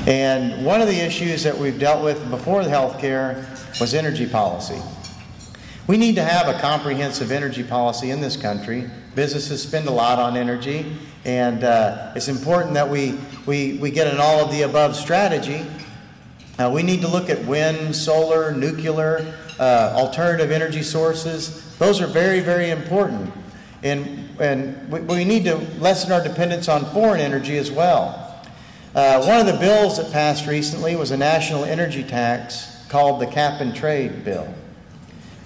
And one of the issues that we've dealt with before the healthcare was energy policy. We need to have a comprehensive energy policy in this country. Businesses spend a lot on energy, and it's important that we get an all-of-the-above strategy. We need to look at wind, solar, nuclear, alternative energy sources. Those are very, very important. And we need to lessen our dependence on foreign energy as well. One of the bills that passed recently was a national energy tax called the Cap and Trade Bill.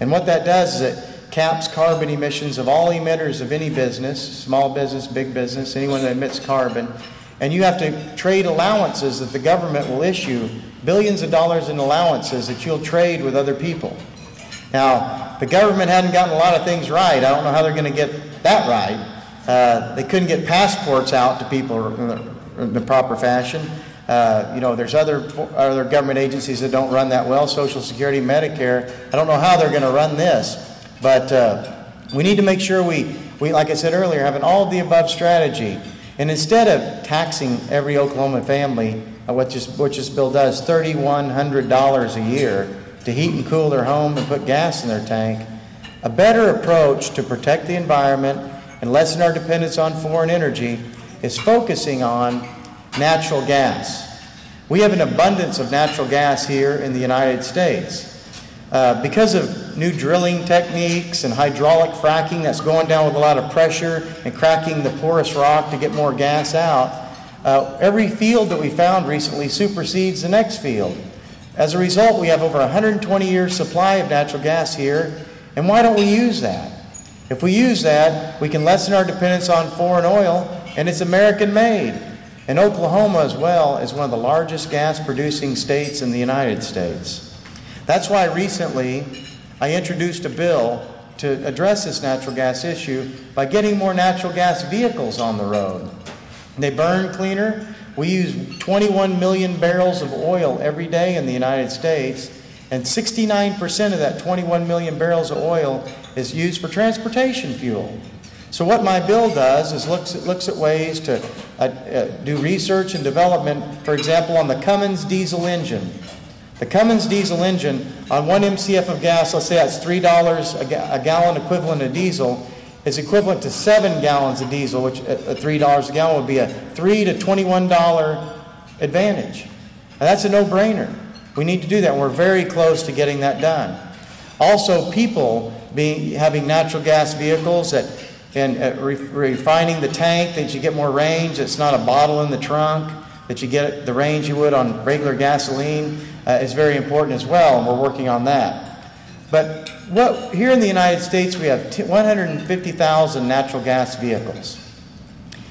And what that does is it caps carbon emissions of all emitters of any business, small business, big business, anyone that emits carbon. And you have to trade allowances that the government will issue, billions of dollars in allowances that you'll trade with other people. Now, the government hadn't gotten a lot of things right. I don't know how they're going to get that right. They couldn't get passports out to people in the proper fashion. You know, there's other government agencies that don't run that well, Social Security, Medicare. I don't know how they're going to run this, but we need to make sure we, like I said earlier, have an all-of-the-above strategy. And instead of taxing every Oklahoma family, what this bill does, $3,100 a year to heat and cool their home and put gas in their tank, a better approach to protect the environment and lessen our dependence on foreign energy is focusing on natural gas. We have an abundance of natural gas here in the United States. Because of new drilling techniques and hydraulic fracking that's going down with a lot of pressure and cracking the porous rock to get more gas out, every field that we found recently supersedes the next field. As a result, we have over 120 years supply of natural gas here, and why don't we use that? If we use that, we can lessen our dependence on foreign oil, and it's American-made. And Oklahoma, as well, is one of the largest gas-producing states in the United States. That's why recently I introduced a bill to address this natural gas issue by getting more natural gas vehicles on the road. They burn cleaner. We use 21 million barrels of oil every day in the United States, and 69% of that 21 million barrels of oil is used for transportation fuel. So what my bill does is looks at ways to do research and development, for example, on the Cummins diesel engine. The Cummins diesel engine, on 1 MCF of gas, let's say that's $3 a gallon equivalent of diesel, is equivalent to 7 gallons of diesel, which at $3 a gallon would be a $3 to $21 advantage. Now that's a no-brainer. We need to do that, and we're very close to getting that done. Also, people having natural gas vehicles and refining the tank, that you get more range. It's not a bottle in the trunk, that you get the range you would on regular gasoline is very important as well, and we're working on that. But here in the United States, we have 150,000 natural gas vehicles.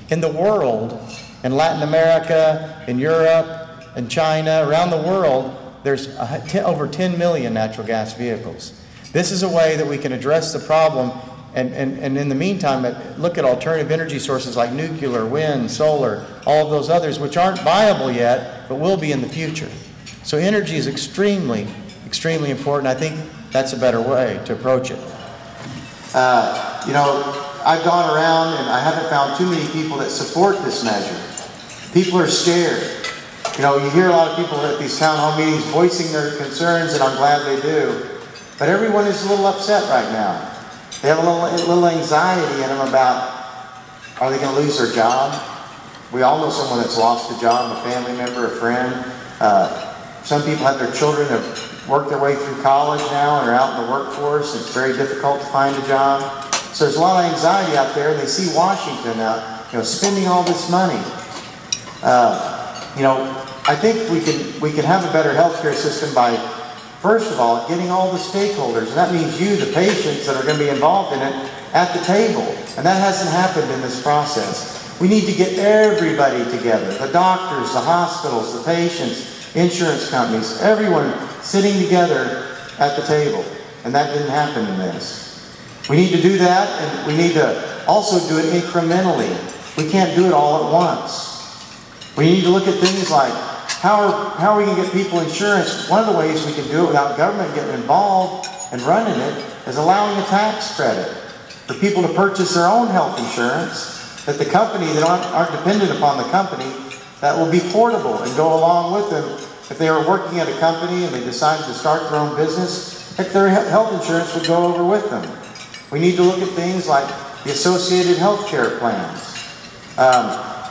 In the world, in Latin America, in Europe, in China, around the world, there's over 10 million natural gas vehicles. This is a way that we can address the problem, and in the meantime, look at alternative energy sources like nuclear, wind, solar, all of those others, which aren't viable yet, but will be in the future. So energy is extremely, extremely important. I think that's a better way to approach it. You know, I've gone around and I haven't found too many people that support this measure. People are scared. You know, you hear a lot of people at these town hall meetings voicing their concerns, and I'm glad they do. But everyone is a little upset right now. They have a little anxiety in them about, are they going to lose their job? We all know someone that's lost a job, a family member, a friend. Some people have their children have worked their way through college now and are out in the workforce. It's very difficult to find a job. So there's a lot of anxiety out there, and they see Washington spending all this money. You know, I think we can have a better healthcare system by, first of all, getting all the stakeholders, and that means you, the patients that are going to be involved in it, at the table. And that hasn't happened in this process. We need to get everybody together, the doctors, the hospitals, the patients, insurance companies, everyone sitting together at the table. And that didn't happen in this. We need to do that, and we need to also do it incrementally. We can't do it all at once. We need to look at things like, how are we going to get people insurance? One of the ways we can do it without government getting involved and running it is allowing a tax credit for people to purchase their own health insurance, that the company, that aren't dependent upon the company, that will be portable and go along with them. If they were working at a company and they decided to start their own business, heck, their health insurance would go over with them. We need to look at things like the associated health care plans.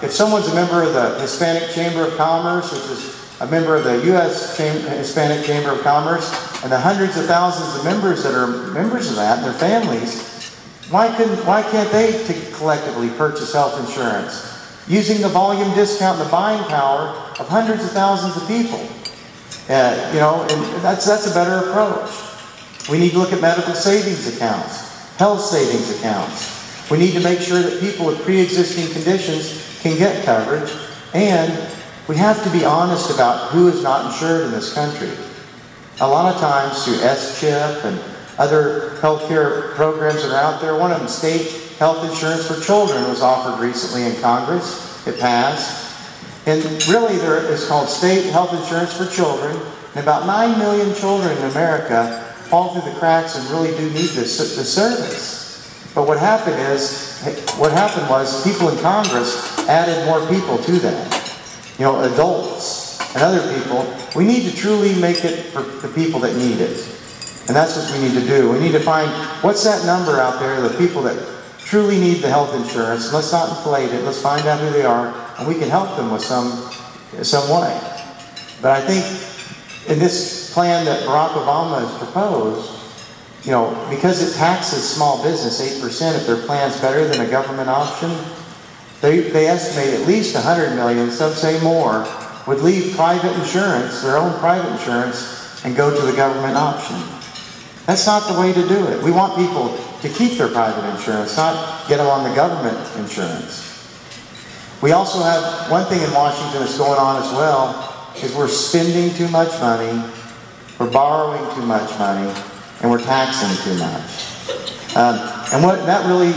If someone's a member of the Hispanic Chamber of Commerce, which is a member of the U.S. Hispanic Chamber of Commerce, and the hundreds of thousands of members that are members of that, and their families, why can't they collectively purchase health insurance using the volume discount and the buying power of hundreds of thousands of people? You know, and that's a better approach. We need to look at medical savings accounts, health savings accounts. We need to make sure that people with pre-existing conditions can get coverage, and we have to be honest about who is not insured in this country. A lot of times through S-CHIP and other healthcare programs that are out there, one of them, state health insurance for children, was offered recently in Congress. It passed. And really it's called state health insurance for children. And about 9 million children in America fall through the cracks and really do need this service. But what happened was people in Congress added more people to that. You know, adults and other people. We need to truly make it for the people that need it. And that's what we need to do. We need to find, what's that number out there, the people that truly need the health insurance. Let's not inflate it. Let's find out who they are, and we can help them with some way. But I think in this plan that Barack Obama has proposed, you know, because it taxes small business 8%, if their plan's better than a government option, they estimate at least 100 million, some say more, would leave private insurance, their own private insurance, and go to the government option. That's not the way to do it. We want people to keep their private insurance, not get them on the government insurance. We also have one thing in Washington that's going on as well, is we're spending too much money, we're borrowing too much money, and we're taxing too much. And what that really,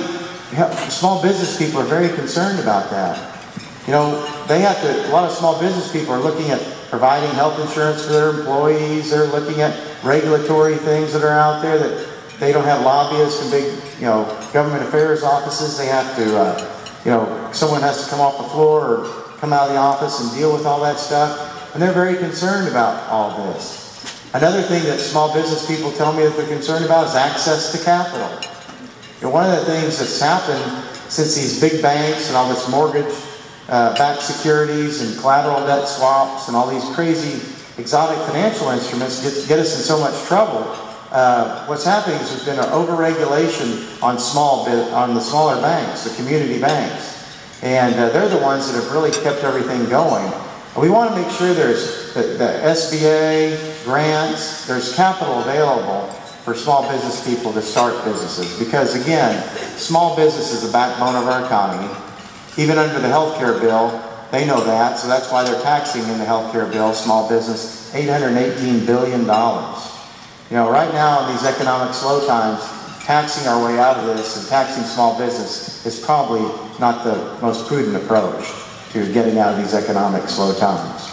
small business people are very concerned about that. You know, a lot of small business people are looking at providing health insurance for their employees. They're looking at regulatory things that are out there, that they don't have lobbyists and big, you know, government affairs offices. They have to, you know, someone has to come off the floor or come out of the office and deal with all that stuff. And they're very concerned about all this. Another thing that small business people tell me that they're concerned about is access to capital. You know, one of the things that's happened since these big banks and all this mortgage-backed securities and collateral debt swaps and all these crazy exotic financial instruments get us in so much trouble, what's happening is there's been an over-regulation on the smaller banks, the community banks. And they're the ones that have really kept everything going. And we want to make sure there's the SBA, grants, there's capital available for small business people to start businesses. Because again, small business is the backbone of our economy. Even under the health care bill, they know that, so that's why they're taxing in the health care bill, small business, $818 billion. You know, right now in these economic slow times, taxing our way out of this and taxing small business is probably not the most prudent approach to getting out of these economic slow times.